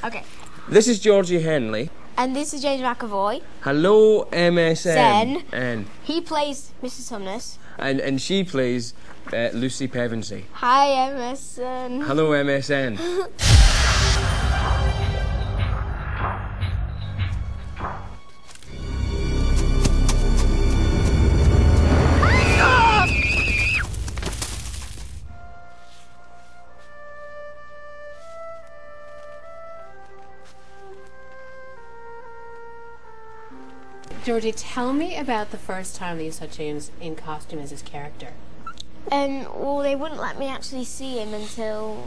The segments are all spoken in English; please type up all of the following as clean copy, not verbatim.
Okay. This is Georgie Henley. And this is James McAvoy. Hello, MSN. Zen. He plays Mrs. Tumnus. And she plays Lucy Pevensey. Hi, MSN. Hello, MSN. Georgie, tell me about the first time that you saw James in costume as his character. Well, they wouldn't let me actually see him until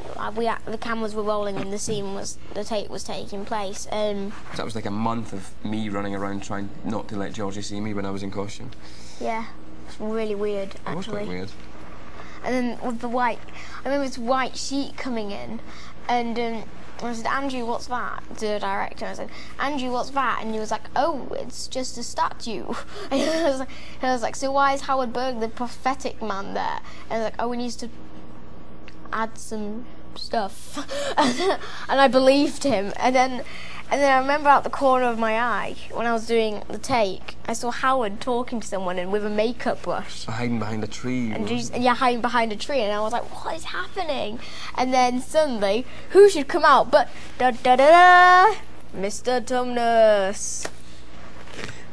the cameras were rolling and the take was taking place. That was like a month of me running around trying not to let Georgie see me when I was in costume. Yeah, it's really weird, actually. It was quite weird. And then with I remember this white sheet coming in, and I said, Andrew, what's that? To the director, I said, Andrew, what's that? And he was like, oh, it's just a statue. And I was like, so why is Howard Berg, the prophetic man, there? And I was like, oh, he needs to add some stuff. And I believed him. And then I remember out the corner of my eye, when I was doing the take, I saw Howard talking to someone and with a makeup brush. Hiding behind a tree. Hiding behind a tree. And I was like, what is happening? And then suddenly, who should come out but da-da-da-da, Mr. Tumnus.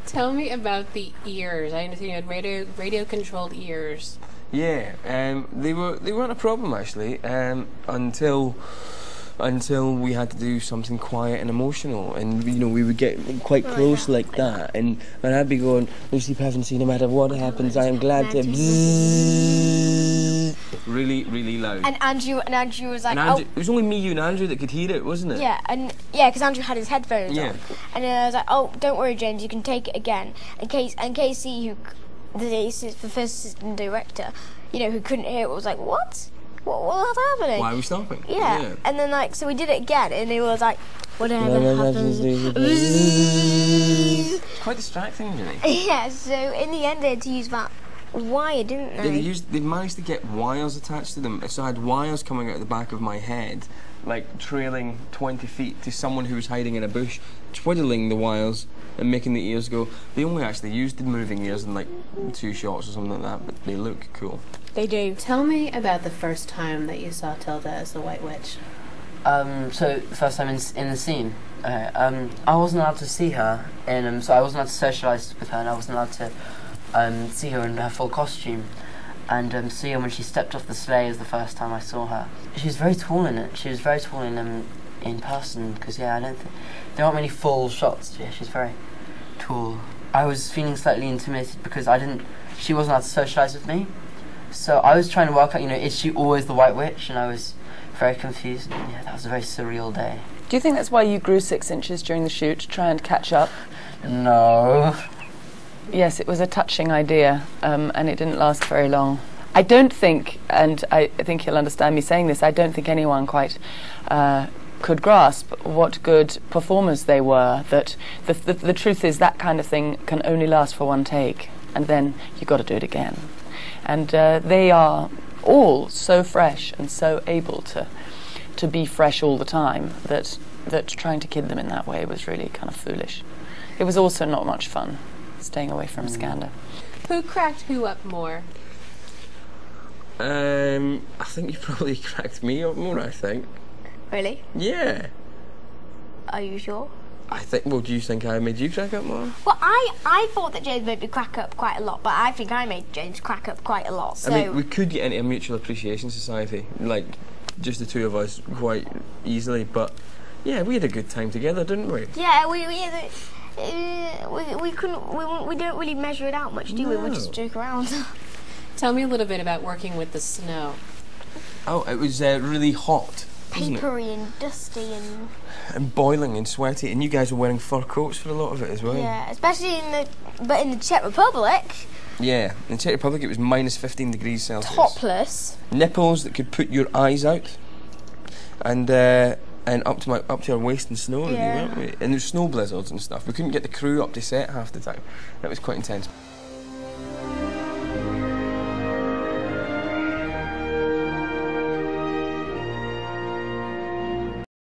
Tell me about the ears. I understand you had radio-controlled ears. Yeah, they weren't a problem actually until we had to do something quiet and emotional, and we would get quite close like that, and I'd be going, Lucy Pevensey, no matter what happens, I am glad to really, really loud. And Andrew was like, it was only me, you, and Andrew that could hear it, wasn't it? Yeah, because Andrew had his headphones on, and I was like, oh, don't worry, James, you can take it again. And Casey, the first assistant director, who couldn't hear it, was like, what? What's happening? Why are we stopping? Yeah. And then so we did it again, and it was like, whatever happens. It's quite distracting, really. Yeah. So in the end, they had to use that wire, didn't they? They managed to get wires attached to them. So I had wires coming out the back of my head, like trailing 20 feet to someone who was hiding in a bush, twiddling the wires and making the ears go. They only actually used the moving ears in like 2 shots or something like that, but they look cool. They do. Tell me about the first time that you saw Tilda as the White Witch. So the first time in the scene, I wasn't allowed to see her, and so I wasn't allowed to socialise with her, and I wasn't allowed to see her in her full costume, and see her when she stepped off the sleigh is the first time I saw her. She was very tall in it. She was very tall in person, because I don't think there aren't many full shots. Yeah, she's very tall. I was feeling slightly intimidated because she wasn't allowed to socialise with me. So I was trying to work out, is she always the White Witch? And I was very confused. Yeah, that was a very surreal day. Do you think that's why you grew 6 inches during the shoot, to try and catch up? No. Yes, it was a touching idea, and it didn't last very long. I don't think, and I think you'll understand me saying this, I don't think anyone quite could grasp what good performers they were. That the truth is that kind of thing can only last for 1 take, and then you've got to do it again. And they are all so fresh and so able to be fresh all the time that trying to kid them in that way was really kind of foolish. It was also not much fun, staying away from Scandal. Who cracked who up more? I think you probably cracked me up more, I think. Really? Yeah. Are you sure? I think, well, do you think I made you crack up more? Well, I thought that James made me crack up quite a lot, but I think I made James crack up quite a lot, so... I mean, we could get into a mutual appreciation society, like, just the 2 of us quite easily, but, yeah, we had a good time together, didn't we? Yeah, we don't really measure it out much, do we? We just joke around. Tell me a little bit about working with the snow. Oh, it was really hot. Papery and dusty and boiling and sweaty, and you guys were wearing fur coats for a lot of it as well. Yeah, especially in the Czech Republic. Yeah, in the Czech Republic it was minus 15 degrees Celsius. Topless. Nipples that could put your eyes out, and up to our waist in snow, really, weren't we? And there was snow blizzards and stuff. We couldn't get the crew up to set half the time. That was quite intense.